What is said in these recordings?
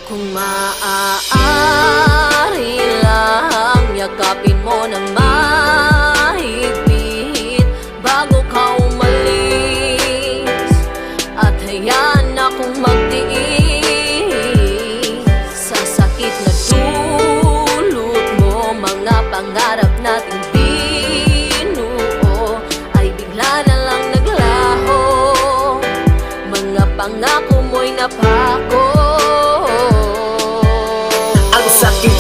Kung maaari lang, yakapin mo ng mahigpit bago ka umalis, at hayaan akong magtiis sa sakit na dulot mo. Mga pangarap nating binuo ay bigla na lang naglaho. Mga pangako mo'y napako.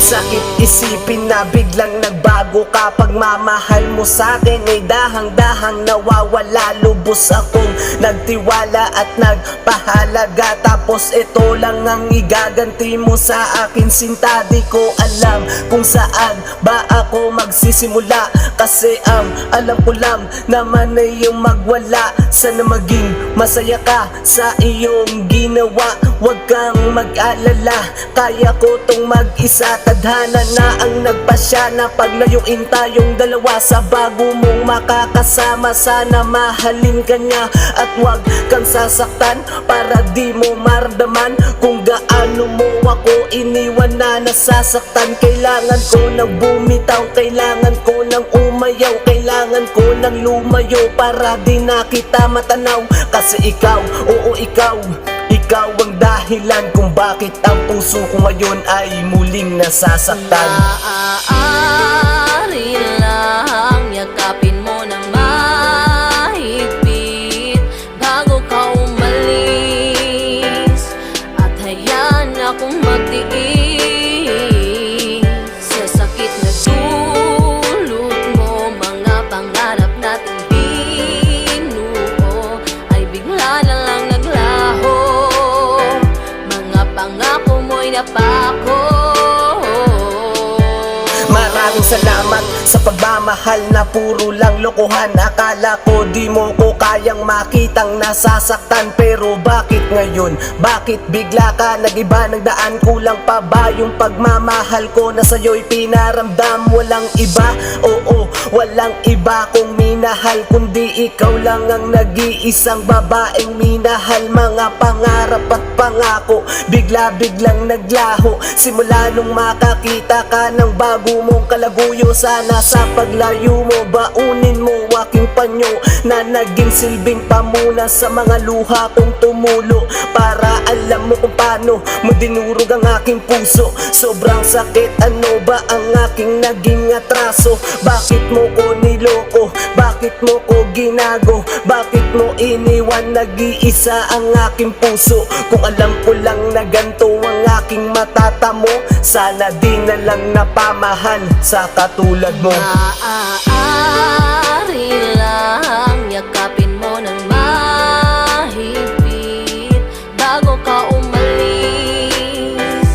Sakit isipin na biglang nagbago ka. Pagmamahal mo sa'kin ay dahang-dahang nawawala. Lubos akong nagtiwala at nagpahalaga, tapos ito lang ang igaganti mo sa akin. Sinta, di ko alam kung saan ba ako magsisimula, kasi ang alam ko lang naman ay yung magwala. Sana maging masaya ka sa iyong ginawa. Huwag kang mag-alala, kaya ko tong mag-isa. Tadhana na ang nagpasya na paglayuin tayong dalawa sa bago mong makakasama. Sana mahalin ka niya at huwag kang sasaktan, para di mo maramdaman kung gaano mo ako iniwan na nasasaktan. Kailangan ko ng bumitaw, kailangan ko ng umayaw, kailangan ko ng lumayo para di na kita matanaw. Kasi ikaw, oo ikaw ang dahilan kung bakit ang puso ko ngayon ay muling nasasaktan. Maaari lang, yakapin mo ng mahigpit bago ka umalis, at hayaan akong magtiis sa sakit na dulot mo. Mga pangarap nating binuo ay bigla na lang naglaho. Pangako mo'y napako. Maraming salamat sa pagmamahal na puro lang lokohan. Akala ko di mo ko kayang makitang nasasaktan, pero bakit ngayon? Bakit bigla ka nag-iba? Nagdaan, kulang pa ba yung pagmamahal ko na sa'yo'y pinaramdam? Walang iba, oo, walang iba kung minahal, kundi ikaw lang ang nag-iisang babaeng minahal. Mga pangarap at pangako bigla-biglang naglaho simula nung makakita ka ng bago mong kalaguyo. Sana sa paglayo mo, baunin mo aking panyo na naging silbing pamunas sa mga luha kong tumulo, para alam mo kung paano mo dinurog ang aking puso. Sobrang sakit, ano ba ang aking naging atraso? Bakit mo ko niloko? Bakit mo ko ginago? Bakit mo iniwan nag-iisa ang aking puso? Kung alam ko lang na ganito ang aking matatamo, sana di na lang napamahal sa katulad mo. Maaari lang, yakapin mo ng mahigpit bago ka umalis,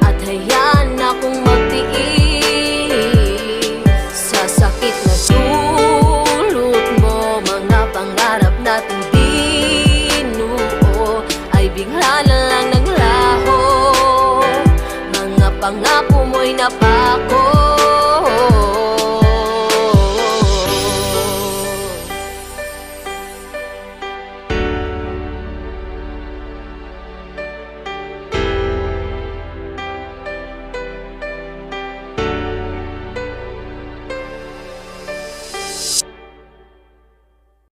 at hayaan akong magtiis sa sakit na dulot mo. Mga pangarap nating binuo ay bigla na lang naglaho. Mga pangako mo'y napako.